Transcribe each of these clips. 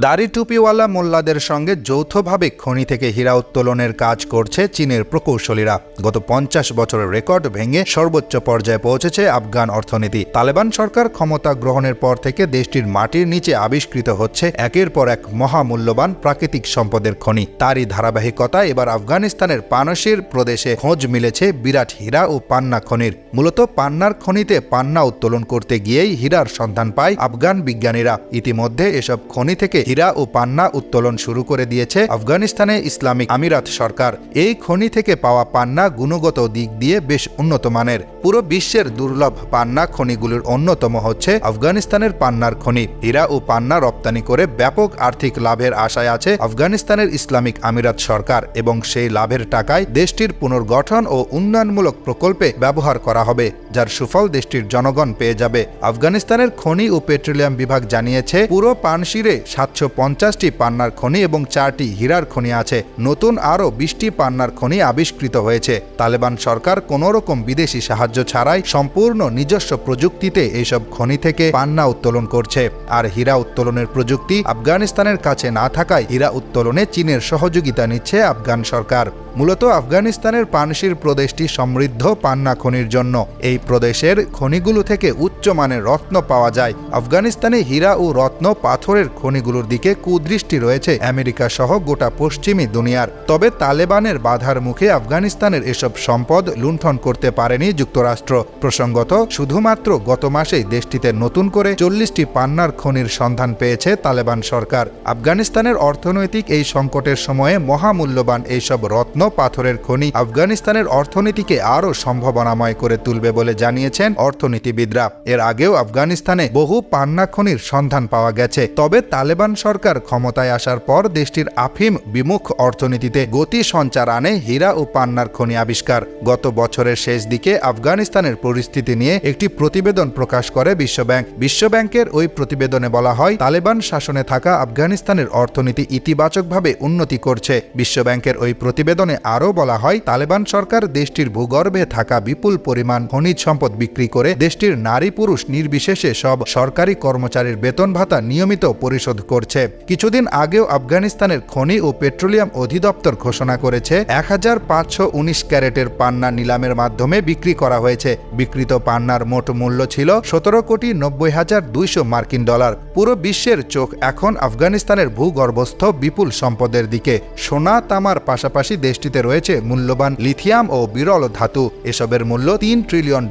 দাড়ি টুপিওয়ালা মোল্লাদের সঙ্গে যৌথভাবে খনি থেকে হীরা উত্তোলনের কাজ করছে চীনের প্রকৌশলীরা। গত ৫০ বছরের রেকর্ড ভেঙে সর্বোচ্চ পর্যায়ে পৌঁছেছে আফগান অর্থনীতি। তালেবান সরকার ক্ষমতা গ্রহণের পর থেকে দেশটির মাটির নিচে আবিষ্কৃত হচ্ছে একের পর এক মহামূল্যবান প্রাকৃতিক সম্পদের খনি। তারই ধারাবাহিকতায় এবার আফগানিস্তানের পানশির প্রদেশে খোঁজ মিলেছে বিরাট হীরা ও পান্না খনির। মূলত পান্নার খনিতে পান্না উত্তোলন করতে গিয়েই হীরার সন্ধান পায় আফগান বিজ্ঞানীরা। ইতিমধ্যে এসব খনি থেকে হীরা ও পান্না উত্তোলন শুরু করে দিয়েছে আফগানিস্তানে ইসলামিক আমিরাত সরকার। এই খনি থেকে পাওয়া পান্না গুণগত দিক দিয়ে বেশ উন্নত মানের। পুরো বিশ্বের দুর্লভ পান্না খনিগুলোর অন্যতম হচ্ছে আফগানিস্তানের পান্নার খনি। হীরা ও পান্না রপ্তানি করে ব্যাপক আর্থিক লাভের আশায় আছে আফগানিস্তানের ইসলামিক আমিরাত সরকার, এবং সেই লাভের টাকায় দেশটির পুনর্গঠন ও উন্নয়নমূলক প্রকল্পে ব্যবহার করা হবে, যার সুফল দেশটির জনগণ পেয়ে যাবে। আফগানিস্তানের খনি ও পেট্রোলিয়াম বিভাগ জানিয়েছে, পুরো পানশিরে ৭৫০টি পান্নার খনি এবং ৪টি হীরার খনি আছে। নতুন আরও ২০টি পান্নার খনি আবিষ্কৃত হয়েছে। তালেবান সরকার কোনোরকম বিদেশি সাহায্য ছাড়াই সম্পূর্ণ নিজস্ব প্রযুক্তিতে এইসব খনি থেকে পান্না উত্তোলন করছে। আর হীরা উত্তোলনের প্রযুক্তি আফগানিস্তানের কাছে না থাকায় হীরা উত্তোলনে চীনের সহযোগিতা নিচ্ছে আফগান সরকার। মূলত আফগানিস্তানের পানশির প্রদেশটি সমৃদ্ধ পান্না খনির জন্য। এই প্রদেশের খনিগুলো থেকে উচ্চমানের রত্ন পাওয়া যায়। আফগানিস্তানে হীরা ও রত্ন পাথরের খনিগুলোর দিকে কুদৃষ্টি রয়েছে আমেরিকা সহ গোটা পশ্চিমী দুনিয়ার। তবে তালেবানের বাধার মুখে আফগানিস্তানের এসব সম্পদ লুণ্ঠন করতে পারেনি যুক্তরাষ্ট্র। প্রসঙ্গত, শুধুমাত্র গত মাসেই দেশটিতে নতুন করে ৪০টি পান্নার খনির সন্ধান পেয়েছে তালেবান সরকার। আফগানিস্তানের অর্থনৈতিক এই সংকটের সময়ে মহামূল্যবান এইসব রত্ন পাথরের খনি আফগানিস্তানের অর্থনীতিকে আরও সম্ভাবনাময় করে তুলবে বলে জানিয়েছেন অর্থনীতিবিদরা। এর আগেও আফগানিস্তানে বহু পান্না খনির সন্ধান পাওয়া গেছে। তবে তালেবান সরকার ক্ষমতায় আসার পর দেশটির আফিম বিমুখ অর্থনীতিতে গতি সঞ্চার আনে হীরা ও পান্নার খনি আবিষ্কার। গত বছরের শেষ দিকে আফগানিস্তানের পরিস্থিতি নিয়ে একটি প্রতিবেদন প্রকাশ করে বিশ্বব্যাংক। বিশ্বব্যাংকের ওই প্রতিবেদনে বলা হয়, তালেবান শাসনে থাকা আফগানিস্তানের অর্থনীতি ইতিবাচকভাবে উন্নতি করছে। বিশ্বব্যাংকের ওই প্রতিবেদনে আরও বলা হয়, তালেবান সরকার দেশটির ভূগর্ভে থাকা বিপুল পরিমাণ খনিজ সম্পদ বিক্রি করে দেশটির নারী পুরুষ নির্বিশেষে সব সরকারি কর্মচারীর বেতন ভাতা নিয়মিত পরিশোধ করছে। কিছুদিন আগেও আফগানিস্তানের খনি ও পেট্রোলিয়াম অধিদপ্তর ঘোষণা করেছে ১৫১৯ ক্যারেটের পান্না নিলামের মাধ্যমে বিক্রি করা হয়েছে। বিক্রিত পান্নার মোট মূল্য ছিল ১৭,৯০,২০০ মার্কিন ডলার। পুরো বিশ্বের চোখ এখন আফগানিস্তানের ভূগর্ভস্থ বিপুল সম্পদের দিকে। সোনা তামার পাশাপাশি দেশটিতে রয়েছে মূল্যবান লিথিয়াম ও বিরল ধাতু। এসবের মূল্য $৩ ট্রিলিয়ন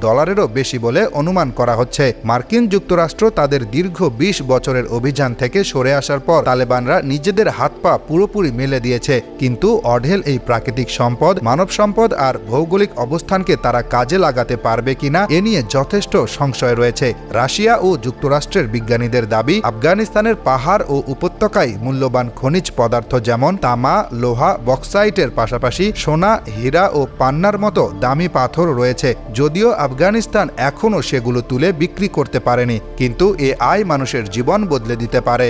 বেশি বলে অনুমান করা হচ্ছে। মার্কিন যুক্তরাষ্ট্র তাদের দীর্ঘ ২০ বছরের অভিযান থেকে সরে আসার পর তালেবানরা নিজেদের হাত পা পুরোপুরি মেলে দিয়েছে। কিন্তু অঢেল এই প্রাকৃতিক সম্পদ, মানব সম্পদ আর ভৌগোলিক অবস্থানকে তারা কাজে লাগাতে পারবে কিনা এ নিয়ে যথেষ্ট সংশয় রয়েছে। রাশিয়া ও যুক্তরাষ্ট্রের বিজ্ঞানীদের দাবি, আফগানিস্তানের পাহাড় ও উপত্যকায় মূল্যবান খনিজ পদার্থ যেমন তামা, লোহা, বক্সাইটের পাশাপাশি সোনা, হীরা ও পান্নার মতো দামি পাথর রয়েছে। যদিও আফগানিস্তান এখনও সেগুলো তুলে বিক্রি করতে পারেনি, কিন্তু এ আয় মানুষের জীবন বদলে দিতে পারে।